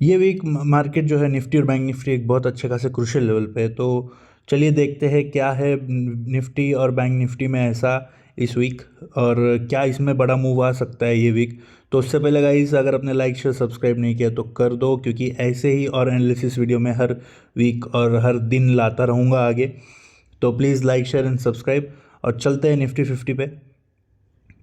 ये week market जो है निफ्टी और बैंक निफ्टी एक बहुत अच्छे खासे क्रूशियल लेवल पे है। तो चलिए देखते हैं क्या है निफ्टी और बैंक निफ्टी में ऐसा इस वीक, और क्या इसमें बड़ा मूव आ सकता है ये वीक। तो उससे पहले गाइस, अगर आपने लाइक शेयर सब्सक्राइब नहीं किया तो कर दो, क्योंकि ऐसे ही और एनालिसिस वीडियो में हर वीक और हर दिन लाता रहूँगा आगे। तो please like share and subscribe. और चलते हैं निफ्टी 50 पे।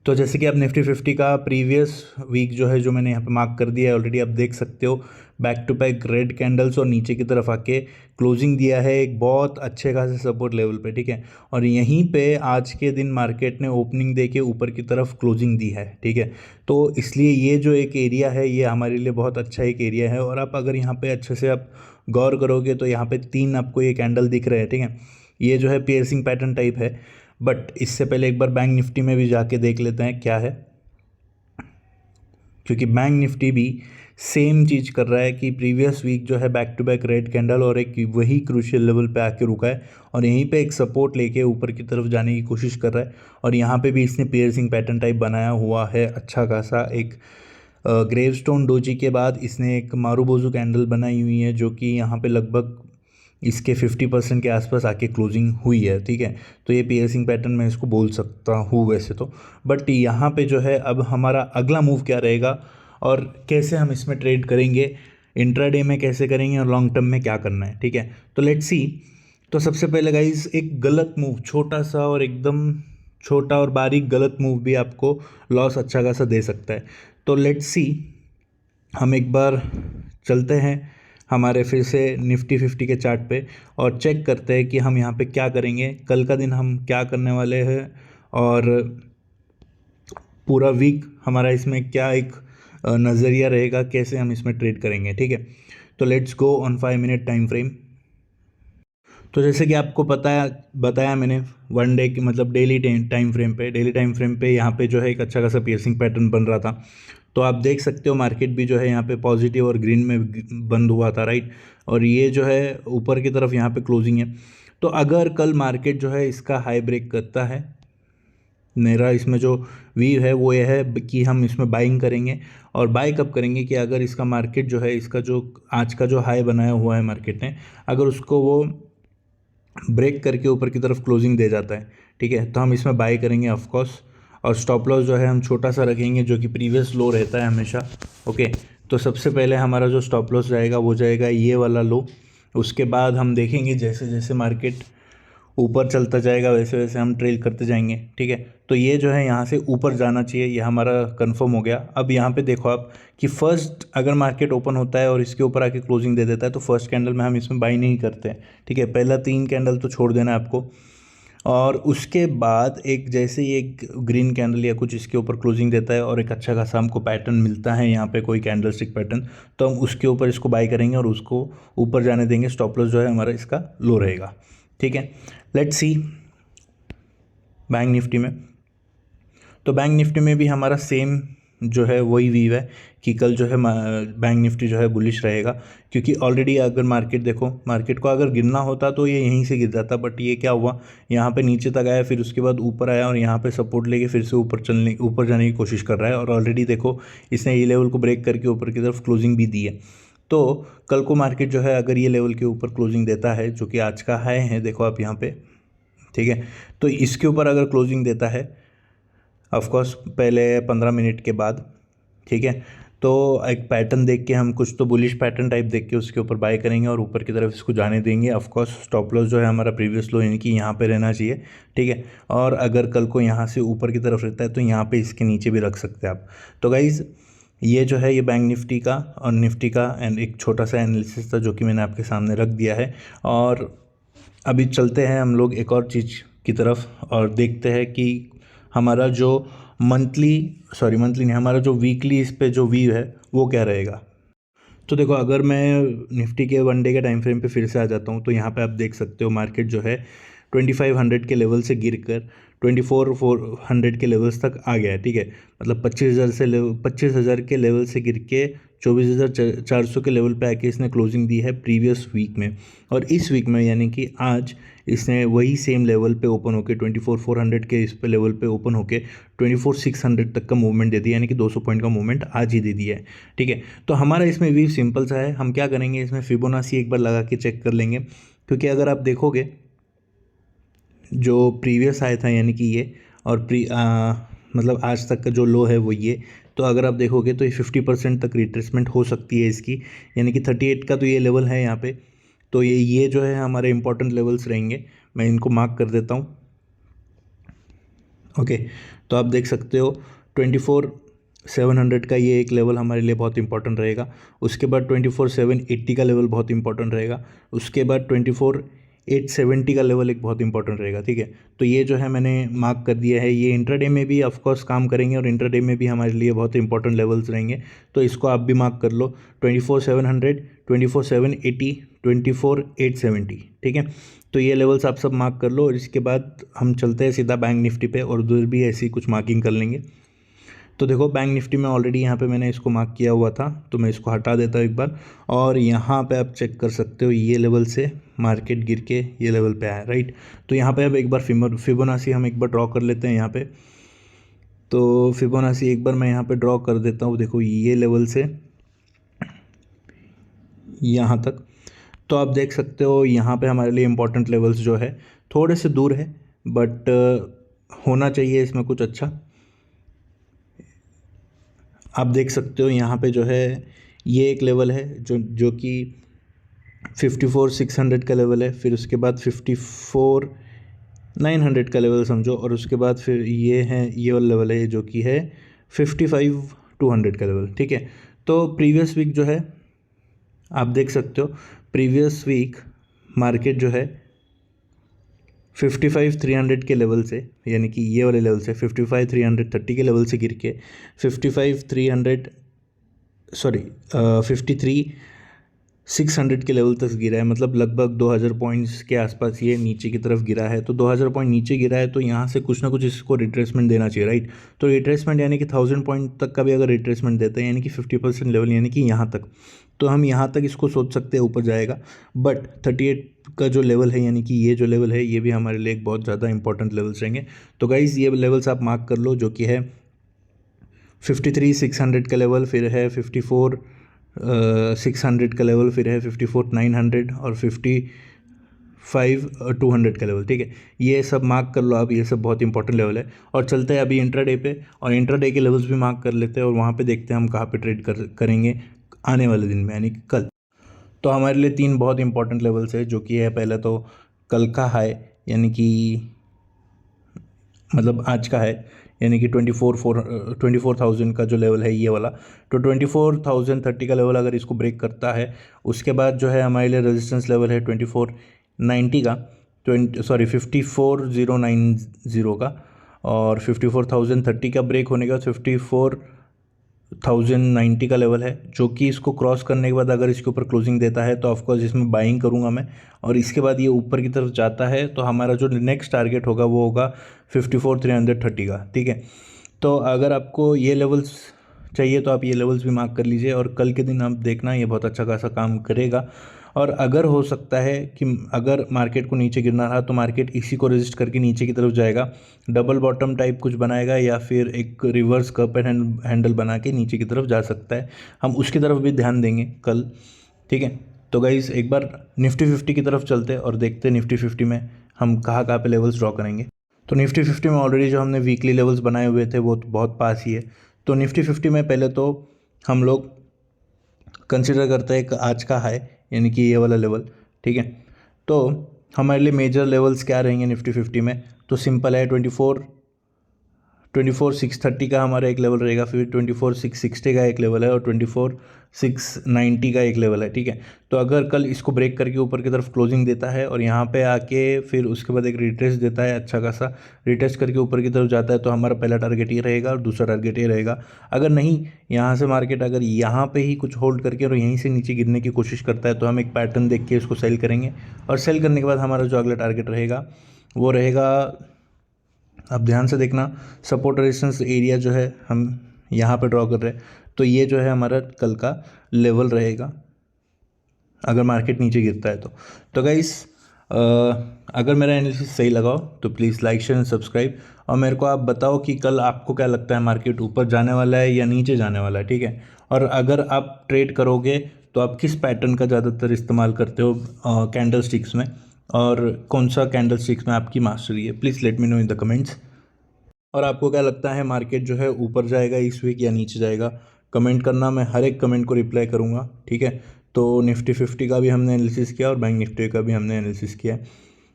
तो जैसे कि आप निफ्टी 50 का प्रीवियस वीक जो है, जो मैंने यहाँ पे मार्क कर दिया है ऑलरेडी, आप देख सकते हो back to back red candles और नीचे की तरफ आके क्लोजिंग दिया है एक बहुत अच्छे खासे सपोर्ट लेवल पे, ठीक है। और यहीं पे आज के दिन मार्केट ने ओपनिंग दे के ऊपर की तरफ क्लोजिंग दी है, ठीक है। तो इसलिए ये जो एक एरिया है ये हमारे लिए बहुत अच्छा एक एरिया है। और आप अगर यहाँ पे अच्छे से आप गौर करोगे तो यहाँ पे तीन आपको ये कैंडल दिख रहे हैं, ठीक है। ये जो है पियर्सिंग पैटर्न टाइप है। बट इससे पहले एक बार बैंक निफ्टी में भी जाके देख लेते हैं क्या है, क्योंकि बैंक निफ्टी भी सेम चीज़ कर रहा है कि प्रीवियस वीक जो है back to back red candle और एक वही क्रूशियल लेवल पे आके रुका है, और यहीं पे एक सपोर्ट लेके ऊपर की तरफ जाने की कोशिश कर रहा है। और यहाँ पे भी इसने पियर्सिंग पैटर्न टाइप बनाया हुआ है अच्छा खासा। एक ग्रेवस्टोन डोजी के बाद इसने एक मारूबोजू कैंडल बनाई हुई है, जो कि यहाँ पे लगभग इसके 50% के आसपास आके क्लोजिंग हुई है, ठीक है। तो ये पियर्सिंग पैटर्न मैं इसको बोल सकता हूँ वैसे तो। बट यहाँ पे जो है अब हमारा अगला मूव क्या रहेगा और कैसे हम इसमें ट्रेड करेंगे, इंट्राडे में कैसे करेंगे और लॉन्ग टर्म में क्या करना है, ठीक है। तो लेट्स सी। तो सबसे पहले गाइज, एक गलत मूव, छोटा सा और एकदम छोटा और बारीक गलत मूव भी आपको लॉस अच्छा खासा दे सकता है। तो लेट्स सी, हम एक बार चलते हैं हमारे फिर से निफ्टी 50 के चार्ट पे और चेक करते हैं कि हम यहाँ पे क्या करेंगे, कल का दिन हम क्या करने वाले हैं, और पूरा वीक हमारा इसमें क्या एक नज़रिया रहेगा, कैसे हम इसमें ट्रेड करेंगे, ठीक है। तो let's go on 5 minute time frame. तो जैसे कि आपको बताया बताया मैंने, वन डे की मतलब डेली टाइम फ्रेम पे यहाँ पे जो है एक अच्छा खासा पियर्सिंग पैटर्न बन रहा था। तो आप देख सकते हो मार्केट भी जो है यहाँ पे पॉजिटिव और ग्रीन में बंद हुआ था, राइट। और ये जो है ऊपर की तरफ यहाँ पे क्लोजिंग है। तो अगर कल मार्केट जो है इसका हाई ब्रेक करता है, मेरा इसमें जो व्यू है वो ये है कि हम इसमें बाइंग करेंगे। और बाय कब करेंगे कि अगर इसका मार्केट जो है, इसका जो आज का जो हाई बनाया हुआ है मार्केट ने, अगर उसको वो ब्रेक करके ऊपर की तरफ क्लोजिंग दे जाता है, ठीक है, तो हम इसमें बाय करेंगे ऑफ कोर्स। और स्टॉप लॉस जो है हम छोटा सा रखेंगे, जो कि प्रीवियस लो रहता है हमेशा। ओके। तो सबसे पहले हमारा जो स्टॉप लॉस जाएगा वो जाएगा ये वाला लो। उसके बाद हम देखेंगे जैसे जैसे मार्केट ऊपर चलता जाएगा वैसे वैसे हम ट्रेल करते जाएंगे, ठीक है। तो ये जो है यहाँ से ऊपर जाना चाहिए, ये हमारा कंफर्म हो गया। अब यहाँ पे देखो आप कि फर्स्ट अगर मार्केट ओपन होता है और इसके ऊपर आके क्लोजिंग दे देता है तो फर्स्ट कैंडल में हम इसमें बाई नहीं करते हैं, ठीक है। पहला 3 कैंडल तो छोड़ देना है आपको। और उसके बाद एक जैसे ही एक ग्रीन कैंडल या कुछ इसके ऊपर क्लोजिंग देता है और एक अच्छा खासा हमको पैटर्न मिलता है यहाँ पे कोई कैंडल स्टिक पैटर्न, तो हम उसके ऊपर इसको बाय करेंगे और उसको ऊपर जाने देंगे। स्टॉप लॉस जो है हमारा इसका लो रहेगा, ठीक है। लेट्स सी बैंक निफ्टी में। तो बैंक निफ्टी में भी हमारा सेम जो है वही व्यू है कि कल जो है बैंक निफ्टी जो है बुलिश रहेगा, क्योंकि ऑलरेडी अगर मार्केट देखो, मार्केट को अगर गिरना होता तो ये यहीं से गिर जाता। बट ये क्या हुआ, यहाँ पे नीचे तक आया, फिर उसके बाद ऊपर आया और यहाँ पे सपोर्ट लेके फिर से ऊपर जाने की कोशिश कर रहा है। और ऑलरेडी देखो इसने ये लेवल को ब्रेक करके ऊपर की तरफ क्लोजिंग भी दी है। तो कल को मार्केट जो है अगर ये लेवल के ऊपर क्लोजिंग देता है, जो कि आज का हाई है, देखो आप यहाँ पे, ठीक है। तो इसके ऊपर अगर क्लोजिंग देता है ऑफ कोर्स पहले 15 मिनट के बाद, ठीक है, तो एक पैटर्न देख के हम कुछ तो बुलिश पैटर्न टाइप देख के उसके ऊपर बाय करेंगे और ऊपर की तरफ इसको जाने देंगे। ऑफ कोर्स स्टॉप लॉस जो है हमारा प्रीवियस लो यानी कि यहाँ पे रहना चाहिए, ठीक है। और अगर कल को यहाँ से ऊपर की तरफ रहता है तो यहाँ पे इसके नीचे भी रख सकते हैं आप। तो गाइज़, ये जो है ये बैंक निफ्टी का और निफ्टी का एंड एक छोटा सा एनालिसिस था जो कि मैंने आपके सामने रख दिया है। और अभी चलते हैं हम लोग एक और चीज़ की तरफ और देखते हैं कि हमारा जो मंथली नहीं, हमारा जो वीकली इस पे जो व्यू है वो क्या रहेगा। तो देखो, अगर मैं निफ्टी के वन डे के टाइम फ्रेम पे फिर से आ जाता हूँ तो यहाँ पे आप देख सकते हो मार्केट जो है 2500 के लेवल से गिर कर 24,400 के लेवल्स तक आ गया है, ठीक है। मतलब 25,000 के लेवल से गिर के 24,400 के लेवल पे आके इसने क्लोजिंग दी है प्रीवियस वीक में। और इस वीक में यानी कि आज इसने वही सेम लेवल पे ओपन होके 24,400 के इस पे लेवल पे ओपन होके 24,600 तक का मूवमेंट दे दिया, यानी कि 200 पॉइंट का मूवमेंट आज ही दे दिया है। ठीक है, तो हमारा इसमें व्यू सिंपल सा है। हम क्या करेंगे, इसमें फिबोनाची एक बार लगा के चेक कर लेंगे, क्योंकि अगर आप देखोगे जो प्रीवियस आया था यानी कि ये और मतलब आज तक का जो लो है वो ये, तो अगर आप देखोगे तो ये 50% तक रिट्रेसमेंट हो सकती है इसकी, यानी कि 38 का तो ये लेवल है यहाँ पे। तो ये जो है हमारे इंपॉर्टेंट लेवल्स रहेंगे, मैं इनको मार्क कर देता हूँ। ओके, तो आप देख सकते हो 24,700 का ये एक लेवल हमारे लिए बहुत इंपॉर्टेंट रहेगा। उसके बाद 24,780 का लेवल बहुत इंपॉर्टेंट रहेगा। उसके बाद 24,870 का लेवल एक बहुत इंपॉर्टेंट रहेगा। ठीक है, तो ये जो है मैंने मार्क कर दिया है। ये इंट्राडे में भी ऑफकोर्स काम करेंगे और इंट्राडे में भी हमारे लिए बहुत इंपॉर्टेंट लेवल्स रहेंगे, तो इसको आप भी मार्क कर लो। 24,700, 24,780, 24,870। ठीक है, तो ये लेवल्स आप सब मार्क कर लो और इसके बाद हम चलते हैं सीधा बैंक निफ्टी पे और उधर भी ऐसी कुछ मार्किंग कर लेंगे। तो देखो बैंक निफ्टी में ऑलरेडी यहाँ पे मैंने इसको मार्क किया हुआ था, तो मैं इसको हटा देता हूँ एक बार। और यहाँ पे आप चेक कर सकते हो ये लेवल से मार्केट गिर के ये लेवल पे आया, राइट। तो यहाँ पे अब एक बार फिबोनाची हम एक बार ड्रॉ कर लेते हैं यहाँ पे। तो फिबोनाची एक बार मैं यहाँ पे ड्रॉ कर देता हूँ। देखो ये लेवल से यहाँ तक, तो आप देख सकते हो यहाँ पे हमारे लिए इम्पोर्टेंट लेवल्स जो है थोड़े से दूर है, बट होना चाहिए इसमें कुछ अच्छा। आप देख सकते हो यहाँ पे जो है ये एक लेवल है जो कि 54,600 का लेवल है, फिर उसके बाद 54,900 का लेवल समझो, और उसके बाद फिर ये वाला लेवल है जो कि है 55,200 का लेवल। ठीक है, तो प्रीवियस वीक जो है आप देख सकते हो, प्रीवियस वीक मार्केट जो है 55,300 के लेवल से, यानी कि ये वाले लेवल से 55,330 के लेवल से गिर के 53,600 के लेवल तक गिरा है। मतलब लगभग 2,000 पॉइंट्स के आसपास ये नीचे की तरफ गिरा है। तो 2,000 पॉइंट नीचे गिरा है, तो यहाँ से कुछ ना कुछ इसको रिट्रेसमेंट देना चाहिए, राइट। तो रिट्रेसमेंट यानी कि 1,000 पॉइंट तक का भी अगर रिट्रेसमेंट देते हैं, यानी कि 50% लेवल, यानी कि यहाँ तक, तो हम यहाँ तक इसको सोच सकते हैं ऊपर जाएगा। बट 38 का जो लेवल है, यानी कि ये जो लेवल है, ये भी हमारे लिए एक बहुत ज़्यादा इंपॉर्टेंट लेवल्स रहेंगे। तो गाइज़ ये लेवल्स आप मार्क कर लो, जो कि है 53,600 का लेवल, फिर है 54,600 का लेवल, फिर है 54,900 और 55,200 का लेवल। ठीक है, ये सब मार्क कर लो आप, ये सब बहुत इंपॉर्टेंट लेवल है। और चलते हैं अभी इंट्राडे पे, और इंट्राडे के लेवल्स भी मार्क कर लेते हैं और वहाँ पे देखते हैं हम कहाँ पे ट्रेड करेंगे आने वाले दिन में, यानी कि कल। तो हमारे लिए 3 बहुत इंपॉर्टेंट लेवल्स है, जो कि है पहला तो कल का हाई, यानी कि मतलब आज का है, यानी कि 24,000 का जो लेवल है ये वाला। तो 24,030 का लेवल अगर इसको ब्रेक करता है, उसके बाद जो है हमारे लिए रेजिस्टेंस लेवल है 24,90 का, 54,090 का, और 54,030 का ब्रेक होने के बाद 54,090 का लेवल है, जो कि इसको क्रॉस करने के बाद अगर इसके ऊपर क्लोजिंग देता है तो ऑफकोर्स इसमें बाइंग करूंगा मैं। और इसके बाद ये ऊपर की तरफ जाता है तो हमारा जो नेक्स्ट टारगेट होगा वो होगा 54,330 का। ठीक है, तो अगर आपको ये लेवल्स चाहिए तो आप ये लेवल्स भी मार्क कर लीजिए, और कल के दिन आप देखना ये बहुत अच्छा खासा काम करेगा। और अगर हो सकता है कि अगर मार्केट को नीचे गिरना रहा तो मार्केट इसी को रेजिस्ट करके नीचे की तरफ जाएगा, डबल बॉटम टाइप कुछ बनाएगा, या फिर एक रिवर्स कर्व एंड हैंडल बना के नीचे की तरफ जा सकता है। हम उसकी तरफ भी ध्यान देंगे कल। ठीक है, तो गाइस एक बार निफ्टी 50 की तरफ चलते हैं और देखते हैं निफ्टी 50 में हम कहाँ कहाँ पे लेवल्स ड्रॉ करेंगे। तो निफ्टी 50 में ऑलरेडी जो हमने वीकली लेवल्स बनाए हुए थे वो तो बहुत पास ही है। तो निफ्टी 50 में पहले तो हम लोग कंसिडर करते हैं आज का हाई, यानी कि ये वाला लेवल। ठीक है, तो हमारे लिए मेजर लेवल्स क्या रहेंगे निफ्टी 50 में, तो सिंपल है 24,630 का हमारा एक लेवल रहेगा, फिर 24,660 का एक लेवल है, और 24,690 का एक लेवल है। ठीक है, तो अगर कल इसको ब्रेक करके ऊपर की तरफ क्लोजिंग देता है और यहाँ पे आके फिर उसके बाद एक रिट्रेस देता है, अच्छा खासा रिट्रेस करके ऊपर की तरफ जाता है, तो हमारा पहला टारगेट ये रहेगा और दूसरा टारगेट ये रहेगा। अगर नहीं, यहाँ से मार्केट अगर यहाँ पे ही कुछ होल्ड करके और यहीं से नीचे गिरने की कोशिश करता है तो हम एक पैटर्न देख के इसको सेल करेंगे, और सेल करने के बाद हमारा जो अगला टारगेट रहेगा वो रहेगा, आप ध्यान से देखना, सपोर्ट रेजिस्टेंस एरिया जो है हम यहाँ पे ड्रॉ कर रहे हैं। तो ये जो है हमारा कल का लेवल रहेगा अगर मार्केट नीचे गिरता है तो गाइस अगर मेरा एनालिसिस सही लगा हो तो please like share and subscribe, और मेरे को आप बताओ कि कल आपको क्या लगता है मार्केट ऊपर जाने वाला है या नीचे जाने वाला है, ठीक है। और अगर आप ट्रेड करोगे तो आप किस पैटर्न का ज़्यादातर इस्तेमाल करते हो कैंडल स्टिक्स में, और कौन सा कैंडल स्टिक्स में आपकी मास्टरी है, please let me know in the comments. और आपको क्या लगता है मार्केट जो है ऊपर जाएगा इस वीक या नीचे जाएगा, कमेंट करना, मैं हर एक कमेंट को रिप्लाई करूँगा, ठीक है। तो निफ्टी 50 का भी हमने एनालिसिस किया और बैंक निफ्टी का भी हमने एनालिसिस किया।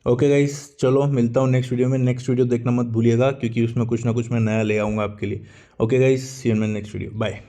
ओके गाइस, चलो मिलता हूँ नेक्स्ट वीडियो में। नेक्स्ट वीडियो देखना मत भूलिएगा क्योंकि उसमें कुछ ना कुछ मैं नया ले आऊँगा आपके लिए। Okay guys, see you in my next video, bye.